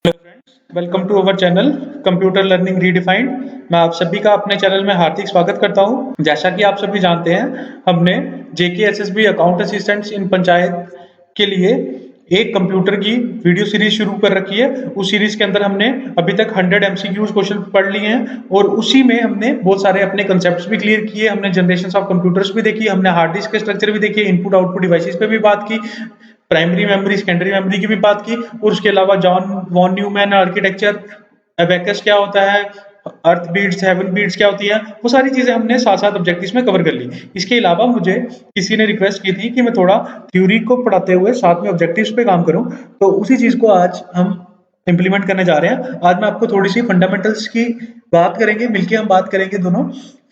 Hello friends, welcome to our channel computer learning redefined. मैं आप सभी का अपने चैनल में हार्दिक स्वागत करता हूं। जैसा कि आप सभी जानते हैं, हमने जेकेएसएसबी अकाउंट असिस्टेंट्स इन पंचायत के लिए एक कंप्यूटर की वीडियो सीरीज शुरू कर रखी है। उस सीरीज के अंदर हमने अभी तक 100 एमसीक्यूज क्वेश्चन पढ़ लिए हैं और उसी में हमने बहुत सारे अपने कंसेप्ट्स भी क्लियर किए। हमने जनरेशन ऑफ कंप्यूटर्स भी देखी, हमने हार्ड डिस्क के स्ट्रक्चर भी देखी, इनपुट आउटपुट डिवाइसेस पे भी बात की, प्राइमरी मेमोरी सेकेंडरी मेमोरी की भी बात की और उसके अलावा John von Neumann architecture, abacus क्या होता है, अर्थ बीट्स, हेवन बीट्स क्या होती है, वो सारी चीजें हमने साथ साथ ऑब्जेक्टिव्स में कवर कर ली। इसके अलावा मुझे किसी ने रिक्वेस्ट की थी कि मैं थोड़ा थ्योरी को पढ़ाते हुए साथ में ऑब्जेक्टिव्स पे काम करूं, तो उसी चीज को आज हम इंप्लीमेंट करने जा रहे हैं। आज मैं आपको थोड़ी सी फंडामेंटल्स की बात करेंगे, मिलके हम बात करेंगे, दोनों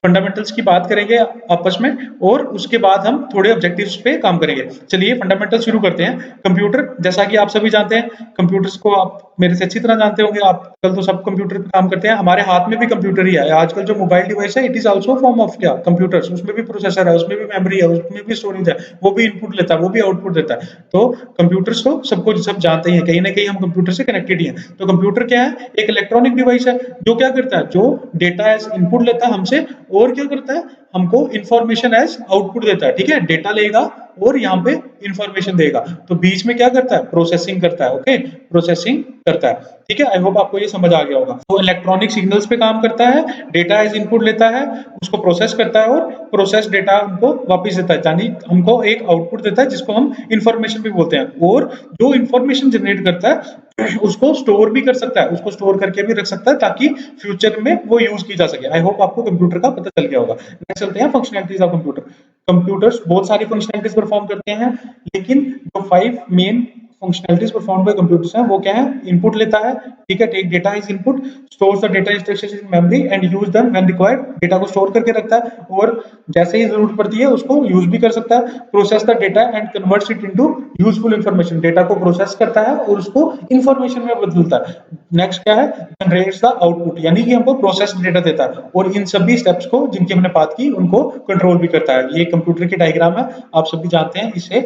फंडामेंटल्स की बात करेंगे आपस में और उसके बाद हम थोड़े ऑब्जेक्टिव्स पे काम करेंगे। चलिए फंडामेंटल शुरू करते हैं। कंप्यूटर, जैसा कि आप सभी जानते हैं, कंप्यूटर्स को आप मेरे से अच्छी तरह जानते होंगे। आजकल तो सब कंप्यूटर पे काम करते हैं, हमारे हाथ में भी कंप्यूटर ही है। आजकल जो मोबाइल डिवाइस है, it is also form of क्या, कंप्यूटर्स। उसमें भी प्रोसेसर है, उसमें भी मेमोरी है, उसमें भी स्टोरेज है, वो भी इनपुट लेता है, वो भी आउटपुट देता है। तो कंप्यूटर्स को सबको सब जानते ही हैं, कहीं ना कहीं हम कंप्यूटर से कनेक्टेड ही हैं। तो कंप्यूटर क्या है? एक इलेक्ट्रॉनिक डिवाइस है जो क्या करता है, जो डेटा एज इनपुट लेता है हमसे और क्या करता है, हमको इंफॉर्मेशन एज आउटपुट देता है। ठीक है, डेटा लेगा और यहाँ पे इंफॉर्मेशन देगा। तो बीच में क्या करता है? प्रोसेसिंग करता है। ओके, प्रोसेसिंग करता है। ठीक है, आई होप आपको ये समझ आ गया होगा। तो इलेक्ट्रॉनिक सिग्नल्स पे काम करता है, डेटा एज इनपुट लेता है, उसको प्रोसेस करता है और प्रोसेस डेटा हमको वापस देता है, यानी हमको एक आउटपुट देता है जिसको हम इंफॉर्मेशन भी बोलते हैं। और जो इंफॉर्मेशन जनरेट करता है उसको स्टोर भी कर सकता है, उसको स्टोर करके भी रख सकता है ताकि फ्यूचर में वो यूज की जा सके। आई होप आपको कंप्यूटर का पता चल गया होगा। नेक्स्ट चलते हैं फंक्शनैलिटीज ऑफ कंप्यूटर। कंप्यूटर्स बहुत सारी फंक्शनैलिटीज परफॉर्म करते हैं, लेकिन जो 5 main functionalities perform by computers हैं वो क्या है? इनपुट लेता है, ठीक है, take data is input, stores the data instructions in memory and use them when required. Data को स्टोर करके रखता है और जैसे ही जरूरत पड़ती है उसको यूज भी कर सकता है। Process the data and converts it into useful information, data को प्रोसेस करता है और उसको इंफॉर्मेशन में बदलता है। नेक्स्ट क्या है? जनरेट्स द आउटपुट, यानी कि हमको प्रोसेस डेटा देता है और इन सभी स्टेप्स को जिनकी हमने बात की उनको कंट्रोल भी करता है। ये कंप्यूटर की डायग्राम है, आप सभी जानते हैं, इसे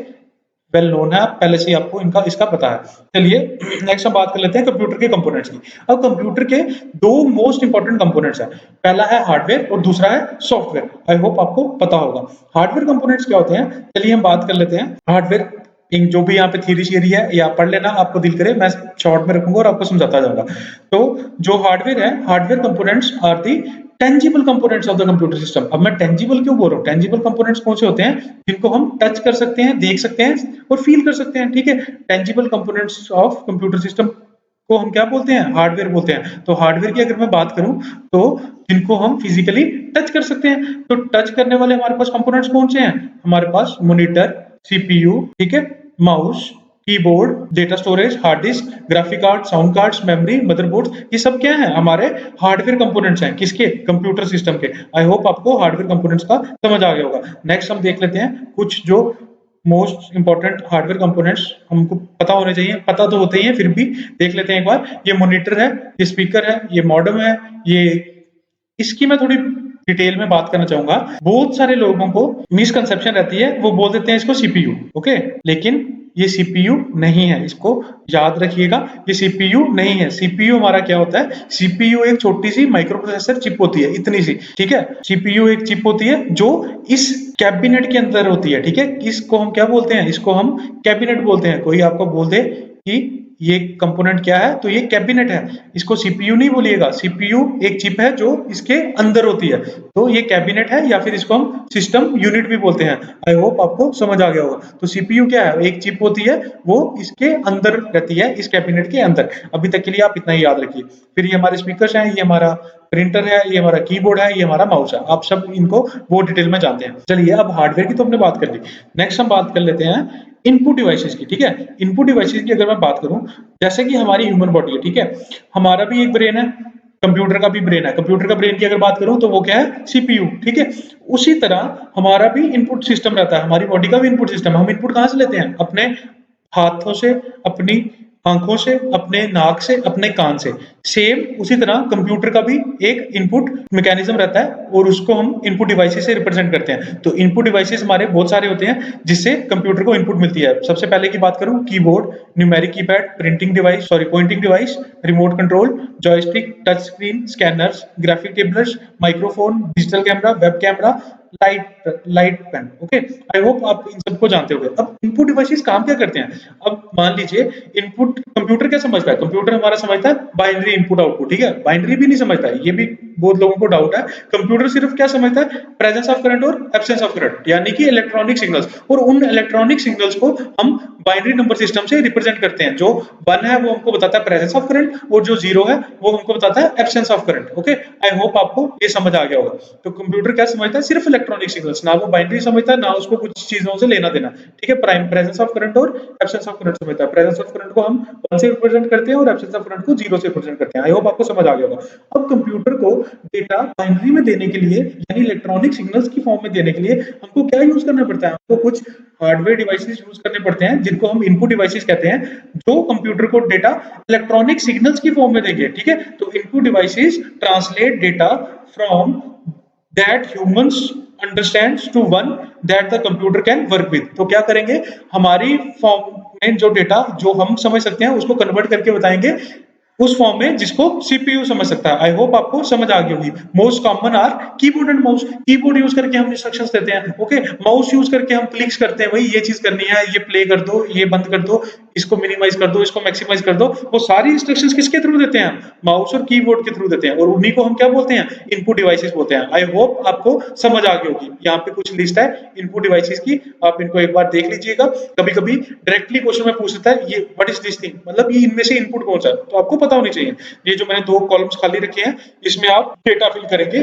वेल नोन है, पहले से आपको इनका इसका पता है। चलिए नेक्स्ट हम बात कर लेते हैं कंप्यूटर के कंपोनेंट्स की। अब कंप्यूटर के दो मोस्ट इंपॉर्टेंट कंपोनेंट्स हैं, पहला है हार्डवेयर और दूसरा है सॉफ्टवेयर। आई होप आपको पता होगा हार्डवेयर कंपोनेंट्स क्या होते हैं। चलिए हम बात कर लेते हैं हार्डवेयर। जो भी यहाँ पे थ्योरी शेरी है या पढ़ लेना, आपको दिल करे मैं शॉर्ट में रखूंगा और आपको समझाता जाऊंगा। तो जो हार्डवेयर है, hardware components are the tangible components of the computer system. अब मैं टेंजिबल क्यों बोल रहा हूँ? टेंजिबल कंपोनेंट्स कौन से होते हैं? जिनको हम टच कर सकते हैं, देख सकते हैं और फील कर सकते हैं। ठीक है, tangible components of computer system को हम क्या बोलते हैं? हार्डवेयर बोलते हैं। तो हार्डवेयर की अगर मैं बात करूं तो जिनको हम फिजिकली टच कर सकते हैं, तो टच करने वाले हमारे पास कंपोनेंट्स कौन से हैं? हमारे पास मॉनिटर, सीपीयू, ठीक है, mouse, keyboard, data storage, hard disk, graphic card, sound cards, memory, motherboard, ये सब क्या है? हमारे हार्डवेयर कंपोनेंट्स हैं। किसके? कंप्यूटर सिस्टम के। आई होप आपको हार्डवेयर कंपोनेंट्स का समझ आ गया होगा। नेक्स्ट हम देख लेते हैं कुछ जो मोस्ट इंपॉर्टेंट हार्डवेयर कंपोनेंट्स हमको पता होने चाहिए, पता तो होते ही हैं फिर भी देख लेते हैं एक बार। ये मॉनिटर है, ये स्पीकर है, ये मॉडेम है, ये इसकी मैं थोड़ी डिटेल में बात करना चाहूंगा। बहुत सारे लोगों को मिसकंसेप्शन रहती है, वो बोल देते हैं इसको सीपीयू। ओके, लेकिन ये सीपीयू नहीं है, इसको याद रखिएगा, ये सीपीयू नहीं है। सीपीयू हमारा क्या होता है? सीपीयू एक छोटी सी माइक्रो प्रोसेसर चिप होती है, इतनी सी। ठीक है, सीपीयू एक चिप होती है जो इस कैबिनेट के अंदर होती है। ठीक है, इसको हम क्या बोलते हैं? इसको हम कैबिनेट बोलते हैं। कोई आपको बोल दे कि ये कंपोनेंट क्या है, तो ये कैबिनेट है, इसको सीपीयू नहीं बोलिएगा। सीपीयू एक चिप है जो इसके अंदर होती है, तो ये कैबिनेट है या फिर इसको हम सिस्टम यूनिट भी बोलते हैं। आई होप आपको समझ आ गया होगा। तो सीपीयू क्या है? एक चिप होती है, वो इसके अंदर रहती है, इस कैबिनेट के अंदर। अभी तक के लिए आप इतना ही याद रखिए। फिर ये हमारे स्पीकर्स हैं, ये हमारा प्रिंटर है, ये हमारा कीबोर्ड है, ये हमारा माउस है। आप सब इनको वो डिटेल में जानते हैं। चलिए अब हार्डवेयर की तो हमने बात कर ली। नेक्स्ट हम बात कर लेते हैं इनपुट डिवाइसेस की। ठीक है, इनपुट डिवाइसेस की अगर मैं बात करूं, जैसे कि हमारी ह्यूमन बॉडी है, ठीक है, हमारा भी एक ब्रेन है, कंप्यूटर का भी ब्रेन है। कंप्यूटर का ब्रेन की अगर बात करूं तो वो क्या है? सीपीयू। ठीक है, उसी तरह हमारा भी इनपुट सिस्टम रहता है, हमारी बॉडी का भी इनपुट सिस्टम है। हम इनपुट कहां से लेते हैं? अपने हाथों से, अपनी आंखों से, अपने नाक से, अपने कान से। सेम उसी तरह कंप्यूटर का भी एक इनपुट मैकेनिज्म रहता है और उसको हम इनपुट डिवाइसेस से रिप्रेजेंट करते हैं। तो इनपुट डिवाइसेस हमारे बहुत सारे होते हैं जिससे कंप्यूटर को इनपुट मिलती है। सबसे पहले की बात करूं, keyboard, numeric keypad, printing device, sorry pointing device, remote control, joystick, touch screen, scanners, graphic tablets, microphone, digital camera, web camera, light pen. Okay, I hope आप इन सबको जानते होंगे। अब इनपुट डिवाइसेस काम क्या करते हैं? अब मान लीजिए इनपुट कंप्यूटर क्या समझता है? कंप्यूटर हमारा समझता है बाइनरी इनपुट आउटपुट, ठीक है? बाइनरी भी नहीं समझता है, ये भी बहुत लोगों को डाउट है। कंप्यूटर सिर्फ क्या समझता है? प्रेजेंस ऑफ करंट और एब्सेंस ऑफ करंट, यानी कि इलेक्ट्रॉनिक सिग्नल्स, और उन इलेक्ट्रॉनिक सिग्नल्स को हम बाइनरी नंबर सिस्टम से रिप्रेजेंट करते हैं। जो 1 है वो हमको बताता है प्रेजेंस ऑफ करंट, और जो 0 है वो हमको बताता है absence of current. Okay, I hope आपको ये समझ आ गया होगा। तो कंप्यूटर क्या समझता है? सिर्फ इलेक्ट्रॉनिक सिग्नल्स, ना वो बाइनरी समझता है, ना उसको कुछ चीजों से लेना देना। ठीक है, प्राइम प्रेजेंस ऑफ करंट और एब्सेंस ऑफ करंट समझता है। प्रेजेंस ऑफ करंट को हम 1 से रिप्रेजेंट करते हैं और एब्सेंस ऑफ करंट को 0 से रिप्रेजेंट करते हैं। आई होप आपको समझ आ गया होगा। अब कंप्यूटर को डेटा बाइनरी में देने के लिए, यानी इलेक्ट्रॉनिक सिग्नल्स की फॉर्म में देने के लिए हमको क्या यूज करना पड़ता है? हमको कुछ हार्डवेयर डिवाइसेस यूज करने पड़ते हैं जिनको हम इनपुट डिवाइसेस कहते हैं, जो कंप्यूटर को डेटा इलेक्ट्रॉनिक सिग्नल्स की फॉर्म में देंगे। ठीक है, तो input devices translate data from that humans understands to one that the computer can work with. तो क्या करेंगे? हमारी फॉर्म में जो डेटा जो हम समझ सकते हैं उसको कन्वर्ट करके बताएंगे उस फॉर्म में जिसको सीपीयू समझ सकता है। आई होप आपको समझ आ गई होगी। Most common are keyboard and mouse. Keyboard use करके हम इंस्ट्रक्शंस देते हैं, ओके। माउस यूज करके हम क्लिक्स करते हैं, भाई ये चीज करनी है, ये प्ले कर दो, ये बंद कर दो, इसको मिनिमाइज कर दो, इसको मैक्सिमाइज कर दो। वो सारी इंस्ट्रक्शंस किसके थ्रू देते हैं? माउस और कीबोर्ड के थ्रू देते हैं, और उन्हीं को हम क्या बोलते हैं? इनपुट डिवाइसेस बोलते हैं। आई होप आपको समझ आ गई होगी। यहाँ पे कुछ लिस्ट है इनपुट डिवाइसेस की, आप इनको एक बार देख लीजिएगा। कभी कभी डायरेक्टली क्वेश्चन में पूछ सकता है, ये व्हाट इज दिस थिंग, मतलब ये इनमें से इनपुट कौन सा है, तो आपको पता होनी चाहिए। ये जो मैंने 2 कॉलम्स खाली रखे हैं, इसमें आप डेटा फिल करेंगे।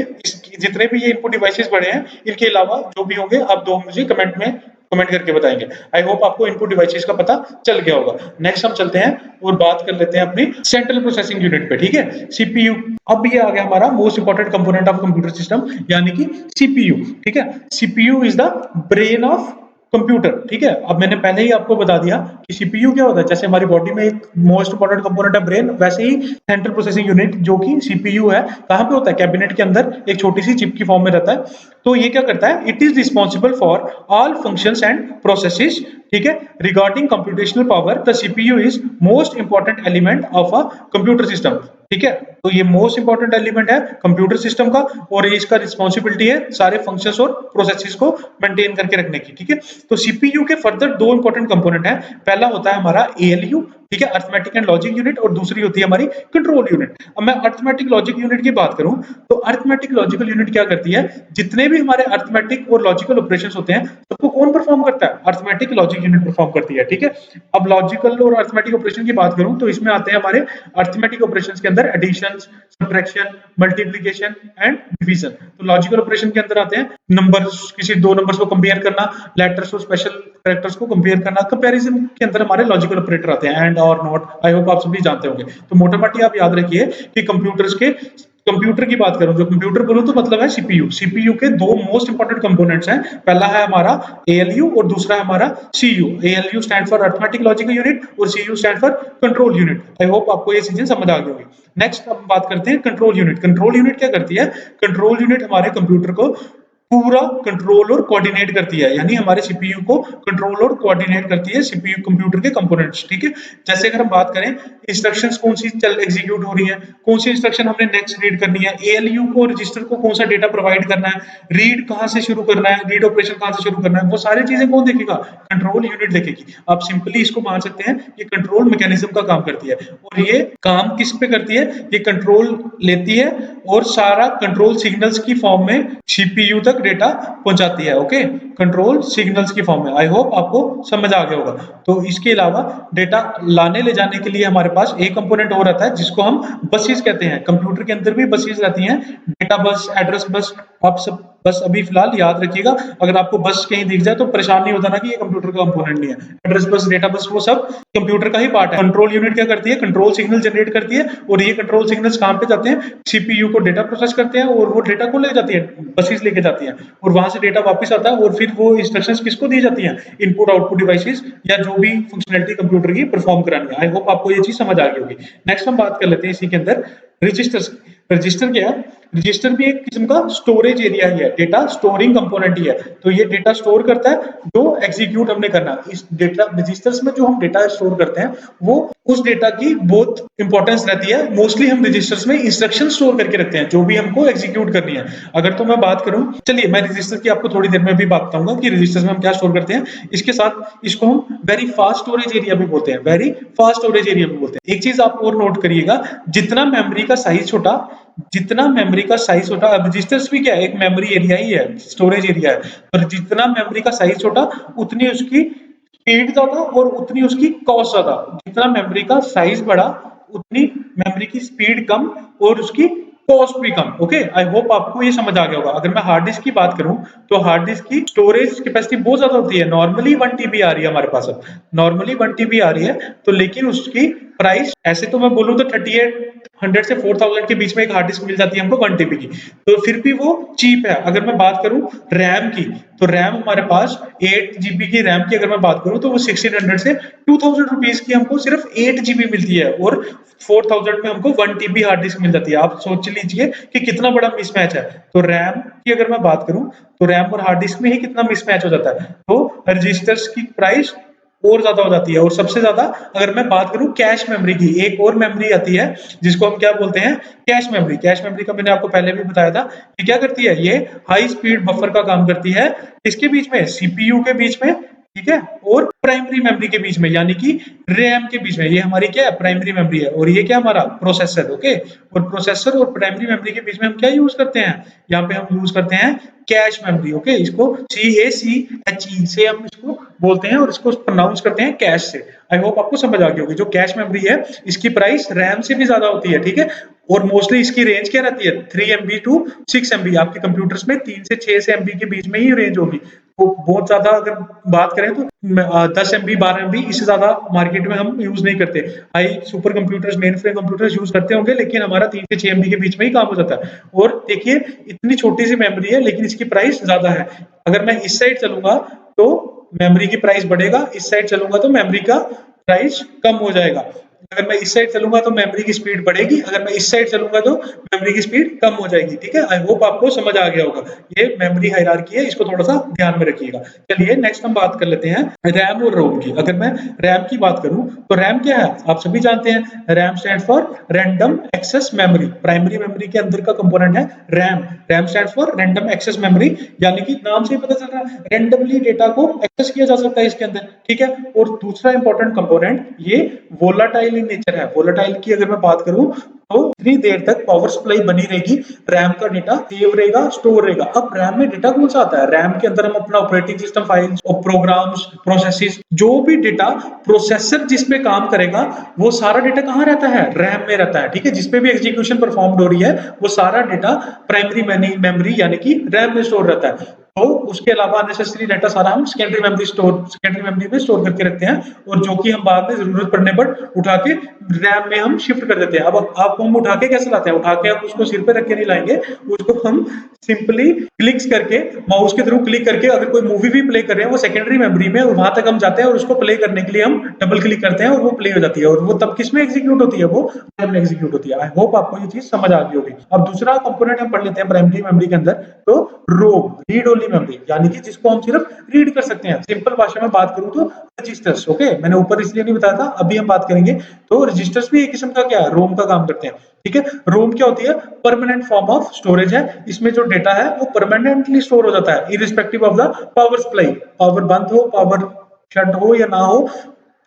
जितने भी ये इनपुट डिवाइसेस पड़े हैं, इनके अलावा जो भी होंगे आप 2 मुझे कमेंट करके बताएंगे। आई होप आपको इनपुट डिवाइसेस का पता चल गया होगा। नेक्स्ट हम चलते हैं और बात कर लेते हैं अपनी सेंट्रल प्रोसेसिंग यूनिट पे। ठीक है, सीपीयू। अब ये आ गया हमारा most important component of computer system, यानी कि सीपीयू। ठीक है, CPU is the brain of computer. ठीक है, अब मैंने पहले ही आपको बता दिया कि सीपीयू क्या होता है। जैसे हमारी बॉडी में एक मोस्ट इंपोर्टेंट कंपोनेंट है ब्रेन, वैसे ही सेंट्रल प्रोसेसिंग यूनिट जो कि सीपीयू है, कहां पे होता है? कैबिनेट के अंदर एक छोटी सी चिप की फॉर्म में रहता है। तो ये क्या करता है? It is responsible for all functions and processes. ठीक है, regarding computational power the CPU is most important element of a computer system. ठीक है, तो ये मोस्ट इंपोर्टेंट एलिमेंट है कंप्यूटर सिस्टम का, और ये इसका रिस्पॉन्सिबिलिटी है सारे फंक्शंस और प्रोसेसेस को मेंटेन करके रखने की। ठीक है, तो सीपीयू के फर्दर 2 इंपॉर्टेंट कंपोनेंट है। पहला होता है हमारा एएलयू, ठीक है, अरिथमेटिक एंड लॉजिक यूनिट, और दूसरी होती है हमारी कंट्रोल यूनिट। अब मैं अरिथमेटिक लॉजिक यूनिट की बात करूं, तो अरिथमेटिक लॉजिकल यूनिट क्या करती है? जितने भी हमारे अरिथमेटिक और लॉजिकल ऑपरेशंस होते हैं, सबको कौन परफॉर्म करता है? अरिथमेटिक लॉजिक यूनिट परफॉर्म करती है। ठीक है, अब लॉजिकल और अरिथमेटिक ऑपरेशन की बात करूं, तो इसमें आते हैं हमारे अरिथमेटिक ऑपरेशंस के अंदर addition, subtraction, multiplication and division. तो लॉजिकल ऑपरेशन के अंदर आते हैं नंबर्स, किसी 2 नंबर्स को कंपेयर करना, लेटर्स और स्पेशल कैरेक्टर्स को कंपेयर करना। कंपैरिजन के अंदर हमारे लॉजिकल ऑपरेटर आते हैं, एंड और नॉट। आई होप आप सभी जानते होंगे। तो मोटा मोटी आप याद रखिए कि कंप्यूटर की बात करूं, जो कंप्यूटर बोलूं तो मतलब है सीपीयू। सीपीयू के 2 मोस्ट इंपोर्टेंट कंपोनेंट्स हैं। पहला है हमारा एएलयू और दूसरा है हमारा CU. ALU stand for arithmetic logical unit और CU stand for control unit. I hope आपको ये चीजें समझ आ गई होगी। नेक्स्ट हम बात करते हैं कंट्रोल यूनिट। कंट्रोल यूनिट क्या करती है? कंट्रोल यूनिट हमारे कंप्यूटर को पूरा कंट्रोल और कोऑर्डिनेट करती है, यानी हमारे सीपीयू को कंट्रोल और कोऑर्डिनेट करती है सीपीयू कंप्यूटर के कंपोनेंट्स। ठीक है, जैसे अगर हम बात करें इंस्ट्रक्शंस कौन सी चल एग्जीक्यूट हो रही है, कौन सी इंस्ट्रक्शन हमने नेक्स्ट रीड करनी है, एएलयू को रजिस्टर को कौन सा डेटा प्रोवाइड करना है, रीड कहां से शुरू करना है, रीड ऑपरेशन कहां से शुरू करना है, वो सारी चीजें कौन देखेगा? कंट्रोल यूनिट देखेगी। आप सिंपली इसको मान सकते हैं ये कंट्रोल मैकेनिज्म का काम करती है। और ये काम किस पे करती है? ये कंट्रोल लेती है और सारा कंट्रोल सिग्नल्स की फॉर्म में सीपीयू तक डेटा पहुंचाती है। ओके, कंट्रोल सिग्नल्स की फॉर्म में। आई होप आपको समझ आ गया होगा। तो इसके अलावा डेटा लाने ले जाने के लिए हमारे पास एक कंपोनेंट और रहता है जिसको हम बसेस कहते हैं। कंप्यूटर के अंदर भी बसेस रहती हैं, डेटा बस, एड्रेस बस, आप सब बस अभी फिलहाल याद रखिएगा, अगर आपको बस कहीं दिख जाए तो परेशान नहीं होता ना कि ये कंप्यूटर का कंपोनेंट नहीं है। एड्रेस बस, डेटा बस वो सब कंप्यूटर का ही पार्ट है। कंट्रोल यूनिट क्या करती है, कंट्रोल सिग्नल जनरेट करती है, और ये कंट्रोल सिग्नल्स कहाँ पे जाते हैं, सीपीयू को डेटा प्रोसेस करते हैं, और वो डेटा को ले जाती है, बसेस लेके जाती है, और वहां से डेटा वापस आता है, और फिर वो इंस्ट्रक्शंस किसको दी जाती हैं, इनपुट आउटपुट डिवाइसेस या जो भी फंक्शनलिटी कंप्यूटर की परफॉर्म करानी है। आई होप आपको ये चीज समझ आ गई होगी। नेक्स्ट हम बात कर लेते हैं इसी के अंदर रजिस्टर्स। रजिस्टर क्या है, रजिस्टर भी एक किस्म का स्टोरेज एरिया ही है, डेटा स्टोरिंग कंपोनेंट ही है। तो ये डेटा स्टोर करता है जो एग्जीक्यूट हमने करना है। इस डेटा रजिस्टर्स में जो हम डेटा स्टोर करते हैं वो उस डेटा की बहुत इंपॉर्टेंस रहती है। मोस्टली हम रजिस्टर्स में इंस्ट्रक्शन स्टोर करके रखते हैं जो भी हमको एग्जीक्यूट करनी है। अगर तो मैं बात करूं, चलिए मैं रजिस्टर की आपको थोड़ी देर में भी बात बताऊंगा कि रजिस्टर्स में हम क्या स्टोर करते हैं। इसके साथ इसको हम वेरी फास्ट स्टोरेज एरिया भी बोलते हैं, वेरी फास्ट स्टोरेज एरिया भी बोलते हैं। एक चीज आप और नोट करिएगा, जितना मेमोरी का साइज छोटा, जितना मेमोरी का साइज छोटा, अब रजिस्टर्स भी क्या है, एक मेमोरी एरिया ही है, स्टोरेज एरिया है, पर जितना मेमोरी का साइज छोटा उतनी उसकी स्पीड ज्यादा और उतनी उसकी कॉस्ट ज्यादा। जितना मेमोरी का साइज बड़ा उतनी मेमोरी की स्पीड कम और उसकी कॉस्ट भी कम। ओके, आई होप आपको ये समझ आ गया होगा। अगर मैं हार्ड डिस्क की बात करूं तो हार्ड डिस्क की स्टोरेज कैपेसिटी बहुत ज्यादा होती है। नॉर्मली 1 टीबी आ रही है हमारे पास, अब नॉर्मली 1 टीबी आ रही है, तो लेकिन उसकी प्राइस ऐसे तो मैं बोलूं तो 3800 से 4000 के बीच में एक हार्ड डिस्क मिल जाती है हमको 1 टीबी की, तो फिर भी वो चीप है। अगर मैं बात करूं रैम की, तो रैम हमारे पास 8 जीबी की रैम की अगर मैं बात करूं तो वो 1600 से 2000 रुपीज की हमको सिर्फ 8 जीबी मिलती है, और 4000 में हमको 1 टीबी हार्ड डिस्क मिल जाती है। आप सोच लीजिए कि कितना बड़ा मिसमैच है। तो रैम की अगर मैं बात करूं तो रैम और हार्ड डिस्क में ही कितना मिसमैच हो जाता है, तो रजिस्टर्स की प्राइस और ज्यादा हो जाती है। और सबसे ज्यादा अगर मैं बात करूं कैश मेमोरी की, एक और मेमोरी आती है जिसको हम क्या बोलते हैं, कैश मेमोरी। कैश मेमोरी का मैंने आपको पहले भी बताया था कि क्या करती है, ये हाई स्पीड बफर का काम करती है। इसके बीच में, सीपीयू के बीच में, ठीक है, और प्राइमरी मेमोरी के बीच में, यानी कि रैम के बीच में। ये हमारी क्या है, प्राइमरी मेमोरी है, और ये क्या हमारा प्रोसेसर। ओके, और प्रोसेसर और प्राइमरी मेमोरी के बीच में हम क्या यूज करते हैं, यहाँ पे हम यूज करते हैं कैश मेमोरी। ओके, इसको CACHE से हम इसको बोलते हैं और इसको प्रोनाउंस करते हैं कैश से। आई होप आपको समझ आ गई होगी। जो कैश मेमोरी है इसकी प्राइस रैम से भी ज्यादा होती है, ठीक है, और मोस्टली इसकी रेंज क्या रहती है, 3 MB टू 6 MB। आपके कंप्यूटर्स में 3 से 6 से MB के बीच में ही रेंज होगी। तो बहुत ज्यादा अगर बात करें तो 10 MB 12 MB, इससे ज्यादा मार्केट में हम यूज नहीं करते। High super computers, main frame computers use करते होंगे, लेकिन हमारा 3 से 6 MB के बीच में ही काम हो जाता है। और देखिए इतनी छोटी सी मेमोरी है लेकिन इसकी प्राइस ज्यादा है। अगर मैं इस साइड चलूंगा तो मेमोरी की प्राइस बढ़ेगा, इस साइड चलूंगा तो मेमोरी का प्राइस कम हो जाएगा। अगर मैं इस साइड चलूंगा तो मेमोरी की स्पीड बढ़ेगी, अगर मैं इस साइड चलूंगा तो मेमोरी की स्पीड कम हो जाएगी। ठीक है, आई होप आपको समझ आ गया होगा। ये मेमोरी हायरार्की है, इसको थोड़ा सा ध्यान में रखिएगा। चलिए नेक्स्ट हम बात कर लेते हैं रैम और रोम की। अगर मैं रैम की बात करूं तो रैम क्या है, आप सभी जानते हैं, RAM stand for random access memory. Primary memory के अंदर का कंपोनेंट है RAM. RAM stand for random access memory, यानी कि नाम से ही पता चल रहा है रैंडमली डेटा को एक्सेस किया जा सकता है इसके अंदर। ठीक है, और दूसरा इंपॉर्टेंट कंपोनेंट ये वोलाटाइल इन नेचर है। वोलाटाइल की अगर मैं बात करूं तो इतनी देर तक पावर सप्लाई बनी रहेगी, रैम का डेटा सेव रहेगा, स्टोर रहेगा। अब रैम में डेटा कौन सा आता है, रैम के अंदर हम अपना ऑपरेटिंग सिस्टम फाइल्स और प्रोग्राम्स, प्रोसेसेस, जो भी डेटा प्रोसेसर जिसपे काम करेगा वो सारा डेटा कहाँ रहता है, रैम में रहता है। ठीक है, जिसपे भी एग्जीक्यूशन परफॉर्म हो रही है वो सारा डेटा प्राइमरी मेमोरी यानी कि रैम में स्टोर रहता है। तो उसके अलावा अननेसेसरी डाटा सारा हम सेकेंडरी मेमोरी में स्टोर करके रखते हैं, और जो कि हम बाद में जरूरत पड़ने पर उठा के रैम में हम शिफ्ट कर देते हैं। अब आपको हम उठा के कैसे लाते हैं, उठा के आप उसको सिर पे रख के नहीं लाएंगे, उसको हम सिंपली क्लिक्स करके, माउस के थ्रू क्लिक करके, अगर कोई मूवी भी प्ले कर रहे हैं वो सेकेंडरी मेमोरी में, वहां तक हम जाते हैं और उसको प्ले करने के लिए हम डबल क्लिक करते हैं और वो प्ले हो जाती है। और वो तब किस में एग्जीक्यूट होती है, वो रैम में एग्जीक्यूट होती है। आई होप आपको ये चीज समझ आ गई होगी। अब दूसरा कंपोनेंट हम पढ़ लेते हैं प्राइमरी मेमोरी के अंदर, तो रोम, रीड ओनली मेमोरी, यानी कि जिसको हम सिर्फ रीड कर सकते हैं। सिंपल भाषा में बात करूं तो रजिस्टर्स। ओके, मैंने ऊपर इसलिए नहीं बताया था, अभी हम बात करेंगे। तो रजिस्टर्स भी एक किस्म का क्या है, रोम का काम करते हैं। ठीक है, रोम क्या होती है, परमानेंट फॉर्म ऑफ स्टोरेज है। इसमें जो डेटा है वो परमानेंटली स्टोर हो जाता है, irrespective of the power supply. Power बंद हो, पावर शट हो या ना हो,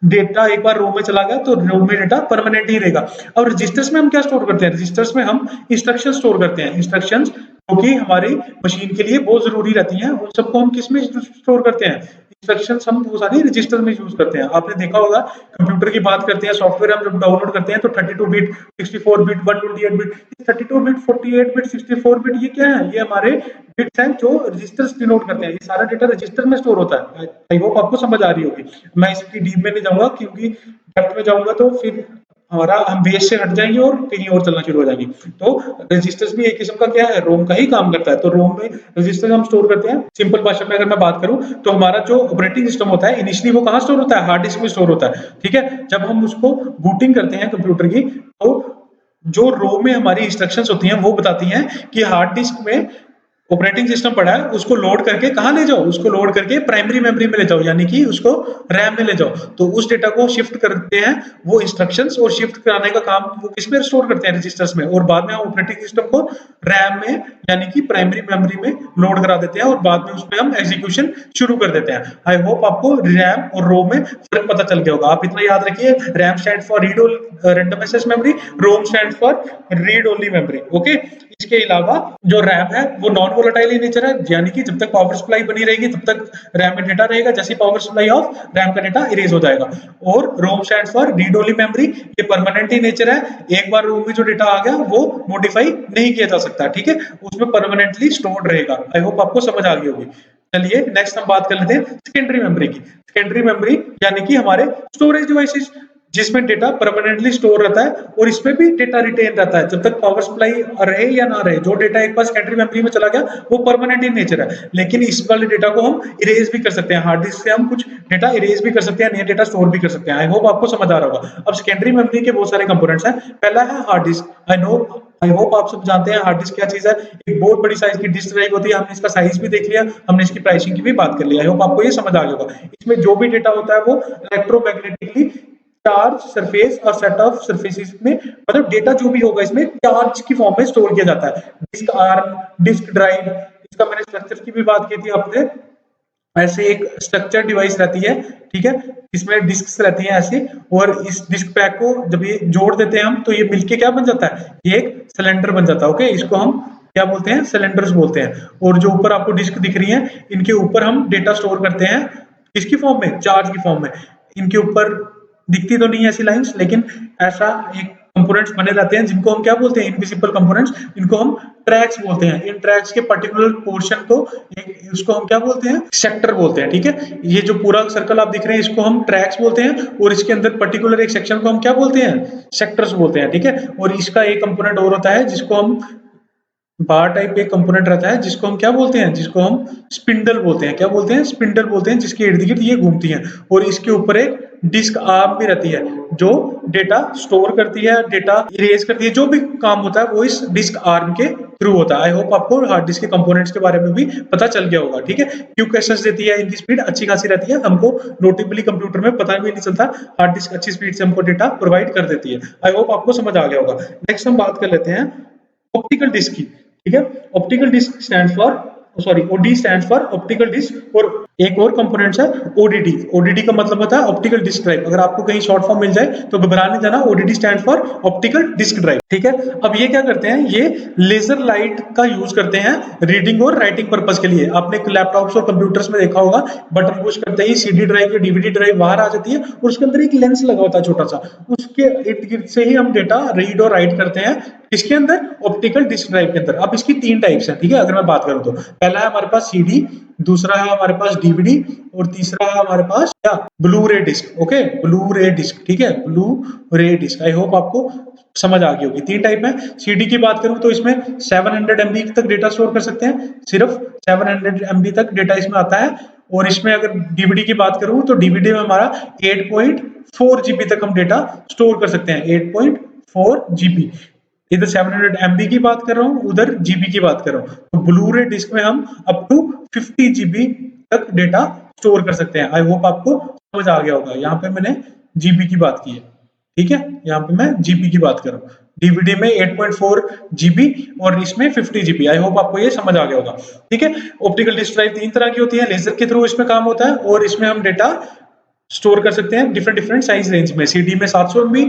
डेटा एक बार रोम में चला गया तो रोम में डेटा परमानेंट ही रहेगा। अब रजिस्टर्स में हम क्या स्टोर करते हैं, रजिस्टर्स में हम इंस्ट्रक्शन स्टोर करते हैं। इंस्ट्रक्शंस जो कि हमारी मशीन के लिए बहुत जरूरी रहती हैं, उन सबको हम किस में स्टोर करते हैं, इंस्ट्रक्शंस हम वो सारी रजिस्टर में यूज करते हैं। आपने देखा होगा कंप्यूटर की बात करते हैं, सॉफ्टवेयर हम जब डाउनलोड करते हैं तो 32 bit, 64 bit, 128 bit, 32 bit, 48 bit, 64 bit, ये क्या है? ये हमारे बिट्स हैं जो रजिस्टर्स डिनोट करते हैं। ये सारा डेटा रजिस्टर में स्टोर होता है। आई होप आपको समझ आ रही होगी। मैं इसकी डीप में नहीं जाऊंगा क्योंकि डेप्थ में जाऊंगा तो फिर हमारा हम बेस से हट जाएंगे और कहीं और चलना शुरू हो जाएंगे। तो रजिस्टर्स भी एक किस्म का क्या है, रोम का ही काम करता है। तो रोम में रजिस्टर हम स्टोर करते हैं। सिंपल भाषा में अगर मैं बात करूं तो हमारा जो ऑपरेटिंग सिस्टम होता है इनिशियली वो कहाँ स्टोर होता है? हार्ड डिस्क में स्टोर होता है। ठीक है, जब हम उसको बूटिंग करते हैं कंप्यूटर की तो जो रोम में हमारी इंस्ट्रक्शंस होती हैं वो बताती हैं कि हार्ड डिस्क में ऑपरेटिंग सिस्टम पड़ा है, उसको लोड करके कहाँ ले जाओ? उसको लोड करके प्राइमरी मेमोरी में ले जाओ, यानी कि उसको रैम में ले जाओ। तो उस डेटा को शिफ्ट करते हैं वो इंस्ट्रक्शंस, और शिफ्ट कराने का काम वो किस में स्टोर करते हैं? रजिस्टर्स में। और बाद में हम ऑपरेटिंग सिस्टम को रैम में यानी कि प्राइमरी मेमोरी में लोड करा देते हैं और बाद में उसमें हम एग्जीक्यूशन शुरू कर देते हैं। आई होप आपको रैम और रोम में फर्क पता चल गया होगा। आप इतना याद रखिए, RAM stand for read random access memory, ROM stand for read only memory. Okay, इसके अलावा जो रैम है वो नॉन वोलेटाइल इन नेचर है, यानी कि जब तक पावर सप्लाई बनी रहेगी तब तक रैम में डेटा रहेगा। जैसे पावर सप्लाई ऑफ, रैम का डेटा इरेज हो जाएगा। और रोम stand for read only memory, ये परमानेंट इन नेचर है। एक बार रोम में जो डेटा आ गया वो मॉडिफाई नहीं किया जा सकता। ठीक है, उसमें परमानेंटली स्टोर्ड रहेगा। आई होप आपको समझ आ गई होगी। चलिए नेक्स्ट हम बात कर लेते हैं सेकेंडरी मेमोरी की। सेकेंडरी मेमोरी यानी कि हमारे स्टोरेज डिवाइसेस जिसमें डेटा परमानेंटली स्टोर रहता है और इसमें भी डेटा रिटेन रहता है। जब तक पावर सप्लाई रहे या ना रहे, जो डेटा एक बार सेकेंडरी मेमोरी में चला गया वो परमानेंट इन नेचर है। लेकिन इस वाले डेटा को हम इरेज भी कर सकते हैं। हार्ड डिस्क से हम कुछ डेटा इरेज भी कर सकते हैं, नया डेटा स्टोर भी कर सकते हैं। आई होप आपको समझ आ रहा होगा। अब सेकेंडरी मेमोरी के बहुत सारे कंपोनेंट्स हैं। पहला है हार्ड डिस्क। आई होप आप सब जानते हैं हार्ड डिस्क क्या चीज है। एक बहुत बड़ी साइज की डिस्क ड्राइव होती है। हमने इसका साइज भी देख लिया, हमने इसकी प्राइसिंग की भी बात कर ली। आई होप आपको ये समझ आ गया होगा। इसमें जो भी डेटा होता है वो इलेक्ट्रोमैग्नेटिकली चार्ज सरफेस और सेट ऑफ सरफेसेस में, मतलब डेटा जो भी होगा इसमें चार्ज की फॉर्म में स्टोर किया जाता है। डिस्क आर्म, डिस्क ड्राइव, इसका मैंने स्ट्रक्चर की भी बात की थी आपसे। ऐसे एक स्ट्रक्चर डिवाइस रहती है, ठीक है, इसमें डिस्क रहती हैं ऐसे, और इस डिस्क पैक को जब ये जोड़ देते हैं हम तो ये मिलके क्या बन जाता है? ये एक सिलेंडर बन जाता है। ओके, इसको हम क्या बोलते हैं? सिलेंडर्स बोलते हैं। और जो ऊपर आपको डिस्क दिख रही है इनके ऊपर हम डेटा स्टोर करते हैं किसकी फॉर्म में? चार्ज की फॉर्म में। इनके ऊपर दिखती तो नहीं ऐसी लाइंस, लेकिन ऐसा एक कंपोनेंट्स बने रहते हैं जिनको हम क्या बोलते हैं? Invisible components. इनको हम ट्रैक्स बोलते हैं। इन ट्रैक्स के पर्टिकुलर पोर्शन को उसको हम क्या बोलते हैं? सेक्टर बोलते हैं। ठीक है, ये जो पूरा सर्कल आप दिख रहे हैं इसको हम ट्रैक्स बोलते हैं, और इसके अंदर पर्टिकुलर एक सेक्शन को हम क्या बोलते हैं? सेक्टर्स बोलते हैं। ठीक है, और इसका एक कंपोनेंट और होता है जिसको हम बार टाइप एक कंपोनेंट रहता है जिसको हम क्या बोलते हैं? जिसको हम स्पिंडल बोलते हैं। क्या बोलते हैं? स्पिंडल बोलते हैं, जिसके इर्द गिर्द ये घूमती हैं। और इसके ऊपर एक डिस्क आर्म भी रहती है जो डेटा स्टोर करती है, डेटा इरेज करती है। जो भी काम होता है वो इस डिस्क आर्म के थ्रू होता है। आई होप आपको हार्ड डिस्क के कंपोनेंट्स के बारे में भी पता चल गया होगा। ठीक है, क्विक एक्सेस देती है, इनकी स्पीड अच्छी खासी रहती है, हमको नोटेबली कंप्यूटर में पता भी नहीं चलता। हार्ड डिस्क अच्छी स्पीड से हमको डेटा प्रोवाइड कर देती है। आई होप आपको समझ आ गया होगा। नेक्स्ट हम बात कर लेते हैं ऑप्टिकल डिस्क की। ठीक है, optical disk stand for, sorry, OD stand for optical disk. और एक और कंपोनेंट्स है ओडीडी। ओडीडी का मतलब होता है ऑप्टिकल डिस्क ड्राइव। अगर आपको कहीं शॉर्ट फॉर्म मिल जाए तो घबरा नहीं जाना, ODD stand for optical disk drive. ठीक है, अब ये क्या करते हैं? ये लेजर लाइट का यूज करते हैं रीडिंग और राइटिंग पर्पज के लिए। आपने लैपटॉप्स और कंप्यूटर्स में देखा होगा, बटन पुश करते ही सीडी ड्राइव या डीवीडी ड्राइव बाहर आ जाती है और उसके अंदर एक लेंस लगा होता है छोटा सा, उसके इर्द गिर्द से ही हम डेटा रीड और राइट करते हैं। इसके अंदर ऑप्टिकल डिस्क ड्राइव के अंदर। अब इसकी तीन टाइप्स हैं। ठीक है, अगर मैं बात करूं तो पहला है हमारे पास सीडी, दूसरा है हमारे पास डीवीडी, और तीसरा है हमारे पास क्या? ब्लू रे डिस्क। ओके, ब्लू रे डिस्क। ठीक है, ब्लू रे डिस्क। आई होप आपको समझ आ गई होगी। तीन टाइप है। सीडी की बात करूं तो इसमें 700 MB तक डेटा स्टोर कर सकते हैं, सिर्फ 700 MB तक डेटा इसमें आता है। और इसमें अगर डीवीडी की बात करूं तो डीवीडी में हमारा 8.4 GB तक हम डेटा स्टोर कर सकते हैं। 8.4 GB। इधर 700 MB की बात कर रहा हूँ, उधर जीबी की बात कर रहा हूँ। तो ब्लू रे डिस्क में हम अप टू 50 GB तक डेटा स्टोर कर सकते हैं। आई होप आपको समझ आ गया होगा। यहाँ पे मैंने जीबी की बात की है। ठीक है, यहाँ पे मैं जीबी की बात कर रहा हूँ। डीवीडी में 8.4 GB और इसमें 50 GB। आई होप आपको ये समझ आ गया होगा। ठीक है, ऑप्टिकल डिस्क ड्राइव तीन तरह की होती है। लेजर के थ्रू इसमें काम होता है और इसमें हम डेटा स्टोर कर सकते हैं डिफरेंट डिफरेंट साइज रेंज में। सीडी में 700 MB,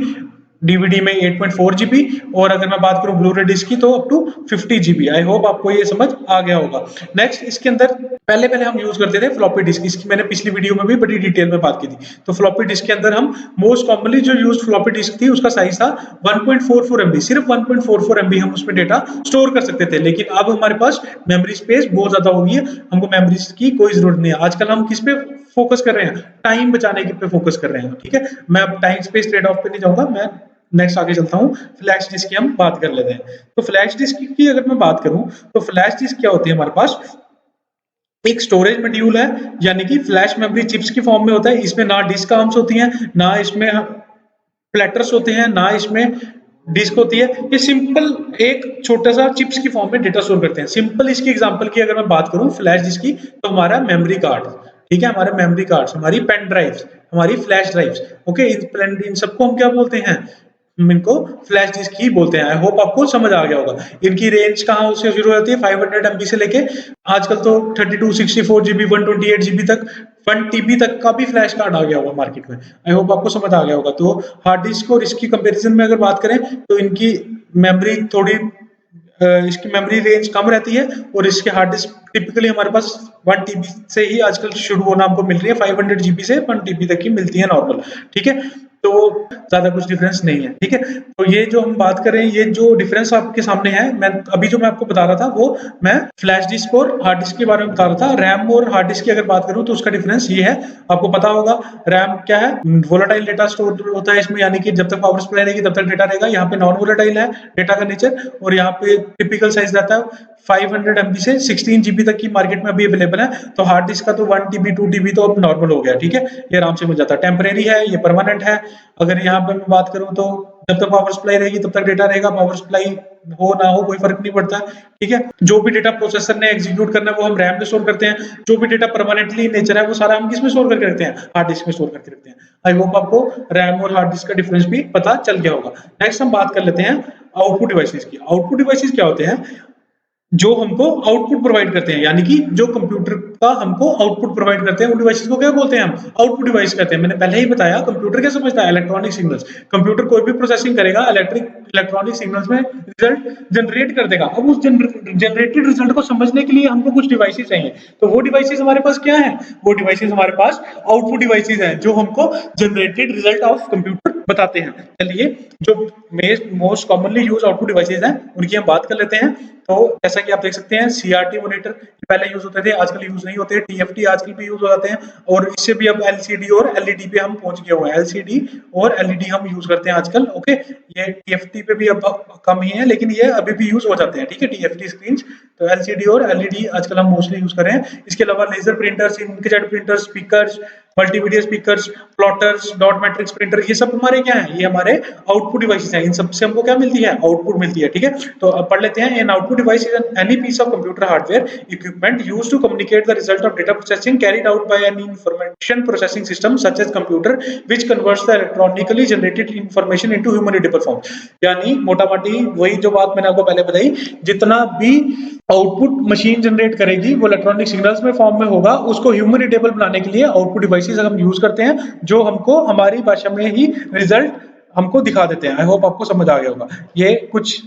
डीवीडी में 8.4 जीबी, और अगर मैं बात करूं ब्लूरे डिस्क की तो up to 50 GB. I hope आपको ये समझ आ गया होगा। नेक्स्ट, इसके अंदर पहले पहले हम यूज करते थे फ्लॉपी डिस्क, इसकी मैंने पिछली वीडियो में भी बड़ी डिटेल में बात की थी। तो फ्लॉपी डिस्क के अंदर हम मोस्ट कॉमनली जो यूज फ्लॉपी डिस्क थी उसका साइज था 1.44 MB, सिर्फ 1.44 MB हम उसमें डेटा स्टोर कर सकते थे। लेकिन अब हमारे पास मेमोरी स्पेस बहुत ज्यादा हो गई है, हमको मेमोरी की कोई जरूरत नहीं है। आजकल हम किस पे फोकस कर रहे हैं, टाइम बचाने के पे फोकस कर रहे हैं, ठीक है। मैं अब टाइम स्पेस ट्रेड ऑफ पे नहीं जाऊंगा, मैं नेक्स्ट आगे चलता हूँ। फ्लैश डिस्क की हम बात कर लेते हैं। तो फ्लैश डिस्क की अगर मैं बात करूं तो फ्लैश डिस्क क्या होती है, हमारे पास एक स्टोरेज मॉड्यूल है, यानी कि फ्लैश मेमोरी चिप्स की फॉर्म में होता है। इसमें ना डिस्क आर्म्स होती हैं, ना इसमें प्लेटर्स होते हैं, ना इसमें डिस्क होती है। ये सिंपल एक छोटा सा चिप्स की फॉर्म में डेटा स्टोर करते हैं। सिंपल इसकी एग्जांपल की अगर मैं बात करूं फ्लैश डिस्क की, तो हमारा मेमोरी कार्ड, ठीक है, हमारे मेमोरी कार्ड्स, हमारी पेन ड्राइव्स, हमारी फ्लैश ड्राइव्स, ओके, इन सबको हम क्या बोलते हैं, इनको फ्लैश डिस्क ही बोलते हैं। आई होप आपको समझ आ गया होगा। इनकी रेंज कहाँ से शुरू होती है, 500 MB से लेके आजकल तो 32, 64 GB, 128 GB तक, 1 TB तक का भी फ्लैश कार्ड आ गया होगा मार्केट में। आई होप आपको समझ आ गया होगा। तो हार्ड डिस्क और इसकी कंपैरिजन में अगर बात करें तो इनकी मेमोरी थोड़ी इसकी मेमोरी रेंज कम रहती है, और इसके हार्ड डिस्क टिपिकली हमारे पास 1 TB से ही आजकल शुरू होना हमको मिल रही है, 500 GB से 1 TB तक की मिलती है नॉर्मल, ठीक है। तो ज्यादा कुछ डिफरेंस नहीं है, ठीक है। तो ये जो हम बात कर रहे हैं, ये जो डिफरेंस आपके सामने है, मैं अभी जो मैं आपको बता रहा था वो मैं फ्लैश डिस्क और हार्ड डिस्क के बारे में बता रहा था। रैम और हार्ड डिस्क की अगर बात करूं तो उसका डिफरेंस ये है, आपको पता होगा रैम क्या है, वोलेटाइल डेटा स्टोर होता है इसमें, यानी कि जब तक पावर सप्लाई रहेगी तब तक डेटा रहेगा। यहाँ पे नॉन वोलेटाइल है डेटा का नेचर, और यहाँ पे टिपिकल साइज रहता है 500 MB से 16 GB तक की मार्केट में अभी अवेलेबल है। तो हार्ड डिस्क का तो 1 TB 2 TB तो अब नॉर्मल हो गया, ठीक है, ये आराम से मिल जाता है। टेम्परेरी है, ये परमानेंट है। अगर यहाँ पे मैं बात करूं तो जब तक पावर सप्लाई रहेगी तब तक डेटा रहेगा, पावर सप्लाई हो ना हो कोई फर्क नहीं पड़ता, ठीक है। जो भी डेटा प्रोसेसर ने एग्जीक्यूट करना है वो हम रैम में स्टोर करते हैं। जो भी डेटा परमानेंटली नेचर है वो सारा हम किस में स्टोर करके रखते हैं, हार्ड डिस्क में स्टोर करके रखते हैं। आई होप आपको रैम और हार्ड डिस्क का डिफरेंस भी पता चल गया होगा। नेक्स्ट हम बात कर लेते हैं आउटपुट डिवाइसेस की। आउटपुट डिवाइसेस क्या होते हैं, जो हमको आउटपुट प्रोवाइड करते हैं, यानी कि जो कंप्यूटर का हमको आउटपुट प्रोवाइड करते हैं, उन डिवाइसेस को क्या बोलते हैं, हम आउटपुट डिवाइस कहते हैं। मैंने पहले ही बताया कंप्यूटर क्या समझता है, इलेक्ट्रॉनिक सिग्नल्स। कंप्यूटर कोई भी प्रोसेसिंग करेगा, इलेक्ट्रॉनिक सिग्नल्स में रिजल्ट जनरेट कर देगा। अब उस जनरेटेड रिजल्ट को समझने के लिए हमको कुछ डिवाइसेस चाहिए। तो वो डिवाइसेस हमारे पास क्या है, वो डिवाइसेस हमारे पास आउटपुट डिवाइसेस हैं, जो हमको जनरेटेड रिजल्ट ऑफ कंप्यूटर बताते हैं। चलिए, जो most commonly use output devices हैं उनकी हम बात कर लेते हैं। तो जैसा कि आप देख सकते हैं, सीआरटी मॉनिटर पहले यूज होते थे, आजकल यूज नहीं होते। टीएफटी आजकल भी यूज हो जाते हैं, और इससे भी अब एलसीडी और एलईडी पे हम पहुंच गए हुए हैं। एलसीडी और एलईडी हम यूज करते हैं आजकल, ओके। ये टीएफटी पे भी अब कम ही है, लेकिन ये अभी भी यूज हो जाते हैं, ठीक है, टीएफटी स्क्रीन। तो एलसीडी और एलईडी आजकल हम मोस्टली यूज कर रहे हैं। इसके अलावा laser printers, inkjet printers, speakers, multimedia speakers, plotters, dot matrix printer, ये सब हमारे क्या है, ये हमारे आउटपुट डिवाइसेस हैं। इन सब से हमको क्या मिलती है, आउटपुट मिलती है, ठीक है। तो अब पढ़ लेते हैं। An output device is any piece of computer hardware equipment used to communicate the result of data processing carried out by an information processing system such as computer which converts the electronically generated information into human readable form. यानी मोटा-मोटी वही जो बात मैंने आपको पहले बताई, जितना भी आउटपुट मशीन जनरेट करेगी वो इलेक्ट्रॉनिक सिग्नल्स में फॉर्म में होगा। उसको ह्यूमन रीडेबल बनाने के लिए आउटपुट डिवाइसेस हम यूज करते हैं, जो हमको हमारी भाषा में ही रिजल्ट हमको दिखा देते हैं। आई होप आपको समझ आ गया होगा। ये कुछ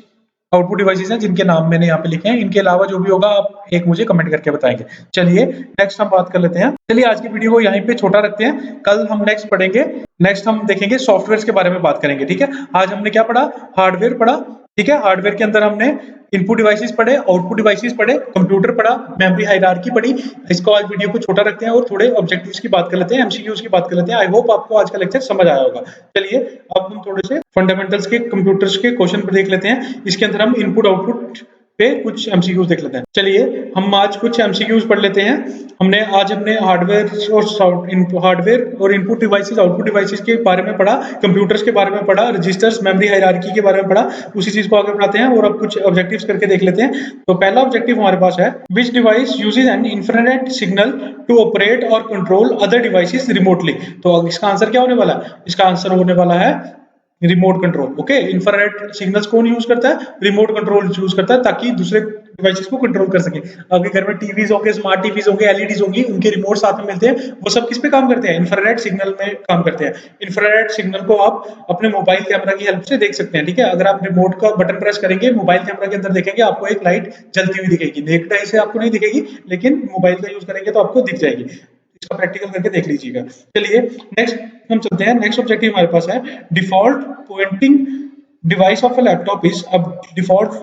आउटपुट डिवाइसेस हैं जिनके नाम मैंने यहाँ पे लिखे हैं। इनके अलावा जो भी होगा आप एक मुझे कमेंट करके बताएंगे। चलिए नेक्स्ट हम बात कर लेते हैं। चलिए आज की वीडियो को यहीं पे छोटा रखते हैं, कल हम नेक्स्ट पढ़ेंगे। नेक्स्ट हम देखेंगे सॉफ्टवेयर के बारे में बात करेंगे, ठीक है। आज हमने क्या पढ़ा, हार्डवेयर पढ़ा, ठीक है। हार्डवेयर के अंदर हमने इनपुट डिवाइसेस पढ़े, आउटपुट डिवाइसेस पढ़े, कंप्यूटर पढ़ा, मेमोरी हायरार्की पढ़ी। इसको आज वीडियो को छोटा रखते हैं और थोड़े ऑब्जेक्टिव्स की बात कर लेते हैं, एमसीक्यूज की बात कर लेते हैं। आई होप आपको आज का लेक्चर समझ आया होगा। चलिए अब हम थोड़े से फंडामेंटल्स के कंप्यूटर्स के क्वेश्चन पर देख लेते हैं। इसके अंदर हम इनपुट आउटपुट पे कुछ एमसीक्यूज देख लेते हैं। चलिए हम आज कुछ एमसीक्यूज पढ़ लेते हैं। हमने हार्डवेयर और इनपुट डिवाइसेस, आउटपुट डिवाइसेस के बारे में पढ़ा, कंप्यूटर्स के बारे में पढ़ा, रजिस्टर्स, मेमोरी हायरार्की के बारे में पढ़ा। उसी चीज को आगे बढ़ाते हैं और अब कुछ ऑब्जेक्टिव्स करके देख लेते हैं। तो पहला ऑब्जेक्टिव हमारे पास है, which device uses an infrared signal to operate और कंट्रोल अदर डिवाइसेस रिमोटली। तो इसका आंसर क्या होने वाला है, इसका आंसर होने वाला है remote control, okay. Infrared signals कौन यूज करता है, रिमोट कंट्रोल यूज करता है, ताकि दूसरे डिवाइसेस को कंट्रोल कर सके। आपके घर में टीवीज होंगे, स्मार्ट टीवीज होंगे, एलईडीज होंगी, उनके रिमोट साथ में मिलते हैं, वो सब किस पे काम करते हैं? इंफ्रारेड सिग्नल में काम करते हैं। इंफ्रारेड सिग्नल को आप अपने मोबाइल कैमरा की हेल्प से देख सकते हैं, ठीक है। अगर आप रिमोट का बटन प्रेस करेंगे, मोबाइल कैमरा के अंदर देखेंगे, आपको एक लाइट जलती हुई दिखेगी। नेक्ड आई से आपको नहीं दिखेगी, लेकिन मोबाइल का यूज करेंगे तो आपको दिख जाएगी। इसका प्रैक्टिकल करके देख लीजिएगा। चलिए नेक्स्ट हम चलते हैं। नेक्स्ट ऑब्जेक्टिव हमारे पास है default pointing device of a laptop is. अब डिफॉल्ट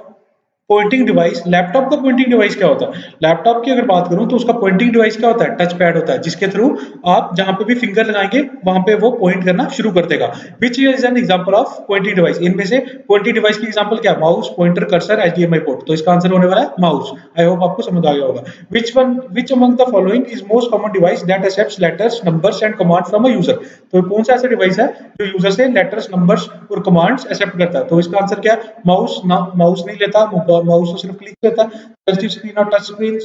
पॉइंटिंग डिवाइस, लैपटॉप का पॉइंटिंग डिवाइस क्या होता है? लैपटॉप की अगर बात करूं तो उसका पॉइंटिंग डिवाइस क्या होता है? टच पैड होता है, जिसके थ्रू आप जहां पे भी फिंगर लगाएंगे वहां पे वो पॉइंट करना शुरू कर देगा। Which is an example of pointing device? इनमें से पॉइंटिंग डिवाइस की एग्जांपल क्या है? Mouse, pointer, cursor, HDMI port. तो इसका आंसर होने वाला है माउस। आई होप आपको समझ आ गया होगा। Which among the following is most common device that accepts letters, numbers and command from a user? तो कौन सा ऐसा डिवाइस है जो यूजर से लेटर्स, नंबर्स और कमांड्स एक्सेप्ट करता है? तो इसका आंसर क्या है? माउस। ना, माउस नहीं लेता, माउस तो सिर्फ क्लिक करता है। टच स्क्रीन और टच स्क्रीन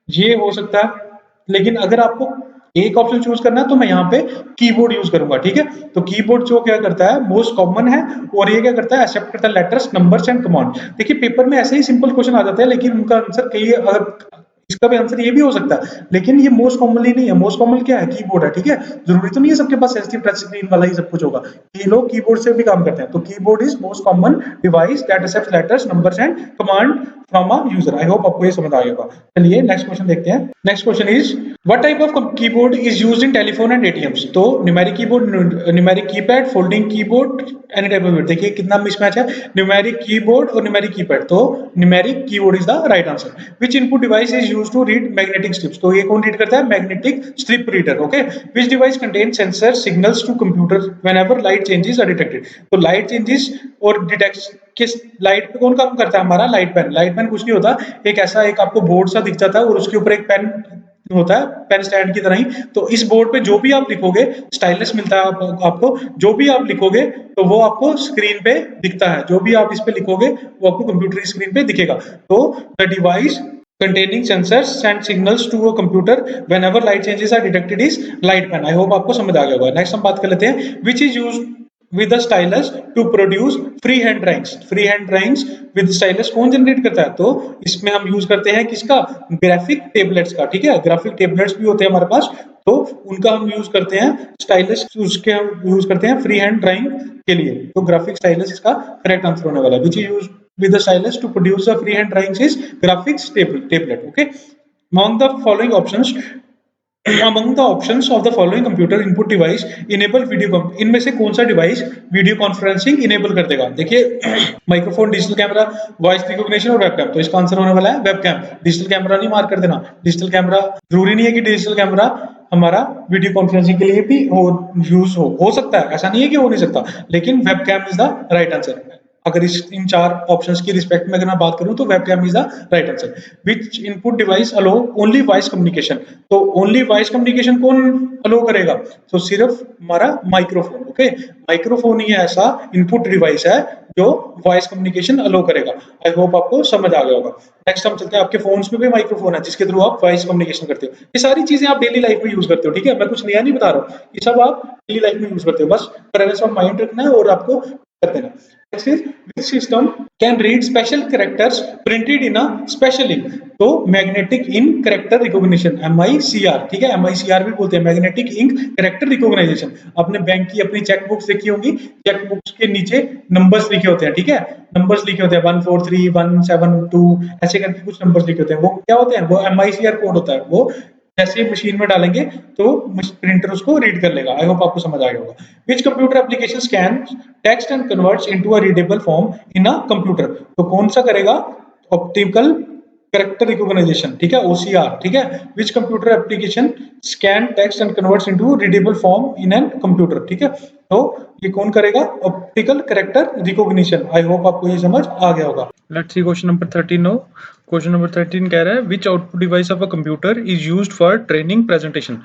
ये हो सकता है, लेकिन अगर आपको एक ऑप्शन चूज करना है तो मैं यहाँ पे कीबोर्ड यूज करूंगा, ठीक है। तो कीबोर्ड जो क्या करता है, मोस्ट कॉमन है, और ये क्या करता है? एक्सेप्ट करता है लेटर्स, नंबर्स एंड कमांड। देखिए पेपर में ऐसे ही सिंपल क्वेश्चन आ जाते हैं, लेकिन उनका आंसर कई, अगर इसका भी आंसर ये भी हो सकता है, लेकिन ये मोस्ट कॉमनली नहीं है। मोस्ट कॉमन क्या है? कीबोर्ड है, ठीक है। जरूरी तो नहीं है सबके पास सेंसिटिव टच स्क्रीन वाला ही सब कुछ होगा, ये लोग कीबोर्ड से भी काम करते हैं। तो keyboard is most common device that accepts letters, numbers and command from a user. I hope आपको ये समझ आ गया होगा। चलिए नेक्स्ट क्वेश्चन देखते हैं। Next question is what type of keyboard is used in telephone and ATMs? तो numeric keyboard, numeric keypad, folding keyboard, any type of. देखिए कितना मिसमैच है, न्यूमेरिक कीबोर्ड और न्यूमेरिक कीपैड। तो numeric keyboard is the right answer. Which input device is used to read magnetic strips? तो ये कौन read करता है? Magnetic strip reader, okay. Which device contain sensor signals to computer whenever light changes are detected? तो light changes और detect किस light पे कौन काम करता है? हमारा लाइट पेन। लाइट पेन कुछ नहीं होता, एक ऐसा एक आपको बोर्ड सा दिख जाता है और उसके ऊपर एक पेन होता है, पेन स्टैंड की तरह ही। तो इस बोर्ड पे जो भी आप लिखोगे, स्टाइलस मिलता है आपको, जो भी आप लिखोगे तो वो आपको स्क्रीन पे दिखता है। जो भी आप इस पे लिखोगे वो आपको कंप्यूटर स्क्रीन पे दिखेगा। तो the device containing sensors send signals to a computer whenever light changes are detected is light pen। I hope आपको समझ आ गया होगा। नेक्स्ट हम बात कर लेते हैं which is used with a stylus to produce free hand drawings। free hand drawings with stylus कौन जनरेट करता है? तो इसमें हम यूज करते हैं किसका? ग्राफिक टेबलेट्स का, ठीक है। ग्राफिक टेबलेट्स भी होते हैं हमारे पास, तो उनका हम यूज करते हैं स्टाइलस, उसके हम यूज करते हैं फ्री हैंड ड्राइंग के लिए। तो ग्राफिक स्टाइलस इसका करेक्ट आंसर होने वाला है। which is used with the stylus to produce the freehand drawings is graphics tablet, okay। among the following options among the options of the following computer input device enable video इनमें से कौन सा device video conferencing enable कर देगा? देखिए microphone, digital camera, voice recognition और webcam. तो इसका आंसर होने वाला है वेबकैम। डिजिटल कैमरा नहीं मार्क कर देना। डिजिटल कैमरा जरूरी नहीं है कि डिजिटल कैमरा हमारा वीडियो कॉन्फ्रेंसिंग के लिए भी यूज हो सकता है, ऐसा नहीं है कि हो नहीं सकता, लेकिन webcam is the right answer. अगर इस इन चार ऑप्शंस की रिस्पेक्ट में अगर मैं बात करूं तो webcam is the right answer. Which input device allow only voice communication? तो ओनली वॉइस कम्युनिकेशन कौन अलो करेगा? तो सिर्फ हमारा माइक्रोफोन, ओके। माइक्रोफोन ही ऐसा इनपुट डिवाइस है जो वॉइस कम्युनिकेशन अलो करेगा। आई होप आपको समझ आ गया होगा। नेक्स्ट हम चलते हैं, आपके फोन्स में भी माइक्रोफोन है जिसके थ्रू आप वॉइस कम्युनिकेशन करते हो। ये सारी चीजें आप डेली लाइफ में यूज करते हो, ठीक है। मैं कुछ नया नहीं बता रहा हूँ, ये सब आप डेली लाइफ में यूज करते हो, बस प्रेजेंस ऑफ माइंड रखना है और आपको कर देना। Next is which system can read special characters printed in a special ink? तो magnetic ink character recognition, MICR, ठीक है। MICR भी बोलते हैं, मैग्नेटिक इंक कैरेक्टर रिकॉग्नाइजेशन। आपने बैंक की अपनी चेक बुक्स देखी होंगी, चेक बुक्स के नीचे नंबर्स लिखे होते हैं, ठीक है। नंबर्स लिखे होते हैं 143 172 ऐसे करके कुछ नंबर्स लिखे होते हैं, वो क्या होते हैं? वो MICR कोड होता है। वो जैसे मशीन में डालेंगे तो प्रिंटर उसको रीड कर लेगा। आई होप आपको समझ आ गया होगा। Which computer application scan text and converts into a readable form in a computer? तो कौन सा करेगा? ऑप्टिकल कैरेक्टर रिकॉग्नाइजेशन, ठीक है, OCR, ठीक है। Which computer application scan text and converts into readable form in an computer, ठीक है। तो ये कौन करेगा? Optical character recognition. I hope आपको ये समझ आ गया होगा। Let's see question number 13 no. Question number 13 कह रहा है which output device of a computer is used for training presentation?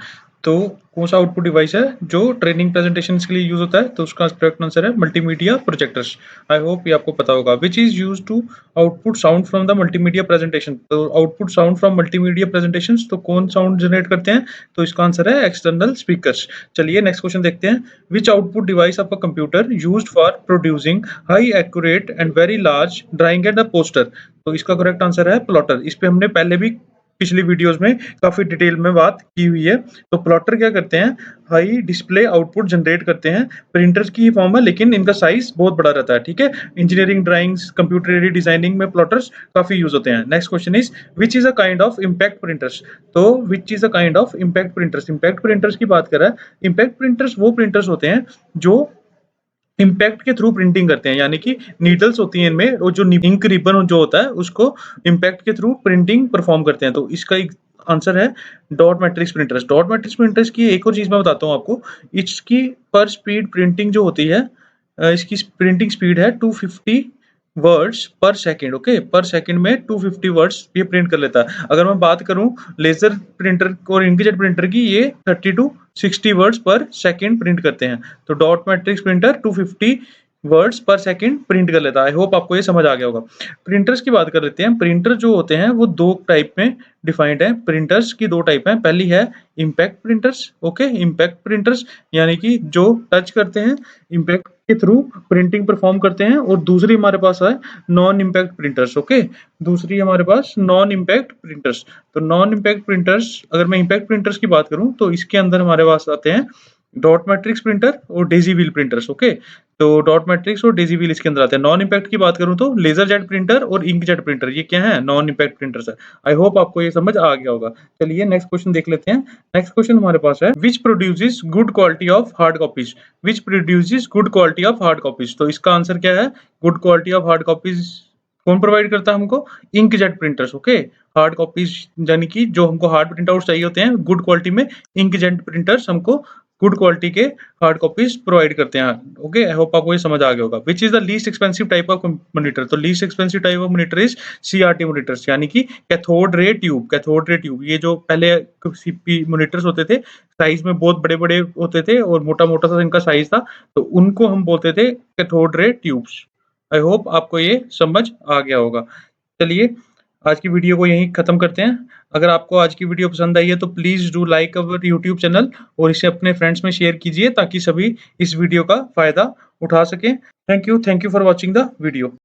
तो कौन सा आउटपुट डिवाइस है जो ट्रेनिंग प्रेजेंटेशंस के लिए यूज होता है? तो उसका करेक्ट आंसर है मल्टीमीडिया प्रोजेक्टर्स। आई होप ये आपको पता होगा। Which is use to output sound from the multimedia presentation. तो output sound from multimedia presentations, तो कौन साउंड जनरेट करते हैं? तो इसका आंसर है एक्सटर्नल स्पीकर्स। चलिए नेक्स्ट क्वेश्चन देखते हैं। Which output device of a computer used for producing high accurate and very large drawing and a poster. तो इसका करेक्ट आंसर है प्लॉटर। इस पे हमने पहले भी पिछली वीडियोस में काफी डिटेल में बात की हुई है। तो प्लॉटर क्या करते हैं? हाई डिस्प्ले आउटपुट जनरेट करते हैं। प्रिंटर्स की ही फॉर्म है, लेकिन इनका साइज बहुत बड़ा रहता है। ठीक है, engineering drawings, computer aided designing में प्लॉटर्स काफी यूज होते हैं। Next question is which is a kind of impact printers. तो which is a kind of impact printers. Impact printers की बात कर रहा है। इम्पैक्ट प्रिंटर्स वो प्रिंटर्स होते हैं जो इम्पैक्ट के थ्रू प्रिंटिंग करते हैं, यानी कि नीडल्स होती हैं इनमें, और जो इंक रिबन जो होता है उसको इम्पैक्ट के थ्रू प्रिंटिंग परफॉर्म करते हैं। तो इसका एक आंसर है dot matrix printers. Dot matrix printers की एक और चीज मैं बताता हूँ आपको। इसकी पर स्पीड प्रिंटिंग जो होती है, इसकी प्रिंटिंग स्पीड है 250 वर्ड्स पर सेकंड। ओके, पर सेकंड में 250 वर्ड्स ये प्रिंट कर लेता है। अगर मैं बात करूं लेजर प्रिंटर और इंकजेट प्रिंटर की, ये 30 टू 60 वर्ड्स पर सेकंड प्रिंट करते हैं। तो डॉट मैट्रिक्स प्रिंटर 250 वर्ड्स पर सेकंड प्रिंट कर लेता है। आई होप आपको ये समझ आ गया होगा। प्रिंटर्स की बात कर लेते हैं। प्रिंटर जो होते हैं वो दो टाइप में डिफाइंड है। प्रिंटर्स की दो टाइप है। पहली है impact printers. Okay, impact printers यानी कि जो टच करते हैं, इम्पैक्ट के थ्रू प्रिंटिंग परफॉर्म करते हैं। और दूसरी हमारे पास है नॉन इम्पैक्ट प्रिंटर्स। ओके, दूसरी हमारे पास नॉन इम्पैक्ट प्रिंटर्स। तो नॉन इम्पैक्ट प्रिंटर्स, अगर मैं इम्पैक्ट प्रिंटर्स की बात करूं तो इसके अंदर हमारे पास आते हैं डॉट मैट्रिक्स प्रिंटर और डेजी व्हील प्रिंटर्स। ओके, तो डॉट मैट्रिक्स और डेजी व्हील इसके अंदर आते हैं। नॉन इम्पैक्ट की बात करूं तो लेजर जेट प्रिंटर और इंकजेट प्रिंटर, ये क्या है? नॉन इम्पैक्ट प्रिंटर्स है। आई होप आपको ये समझ आ गया होगा। चलिए नेक्स्ट क्वेश्चन देख लेते हैं। नेक्स्ट क्वेश्चन हमारे पास है which produces good quality of hard copies. Which produces good quality of hard copies. तो इसका आंसर क्या है? Good quality of hard copies कौन प्रोवाइड करता है हमको? Inkjet printers. Okay, hard copies यानी कि जो हमको हार्ड प्रिंट आउट चाहिए होते हैं गुड क्वालिटी में, इंकजेट प्रिंटर्स हमको गुड क्वालिटी के हार्ड कॉपीज प्रोवाइड करते हैं। ओके, आई होप आपको ये समझ आ गया होगा। Which is the least expensive type of monitor. तो least expensive type of monitor is CRT monitors, यानी कि cathode ray tube. Cathode ray tube, ये जो पहले सीपी मॉनिटर्स होते थे, साइज में बहुत बड़े बड़े होते थे और मोटा मोटा सा इनका साइज था, तो उनको हम बोलते थे कैथोड रे ट्यूब्स। आई होप आपको ये समझ आ गया होगा। चलिए आज की वीडियो को यहीं खत्म करते हैं। अगर आपको आज की वीडियो पसंद आई है तो please do like our YouTube channel और इसे अपने फ्रेंड्स में शेयर कीजिए ताकि सभी इस वीडियो का फायदा उठा सकें। Thank you for watching the video.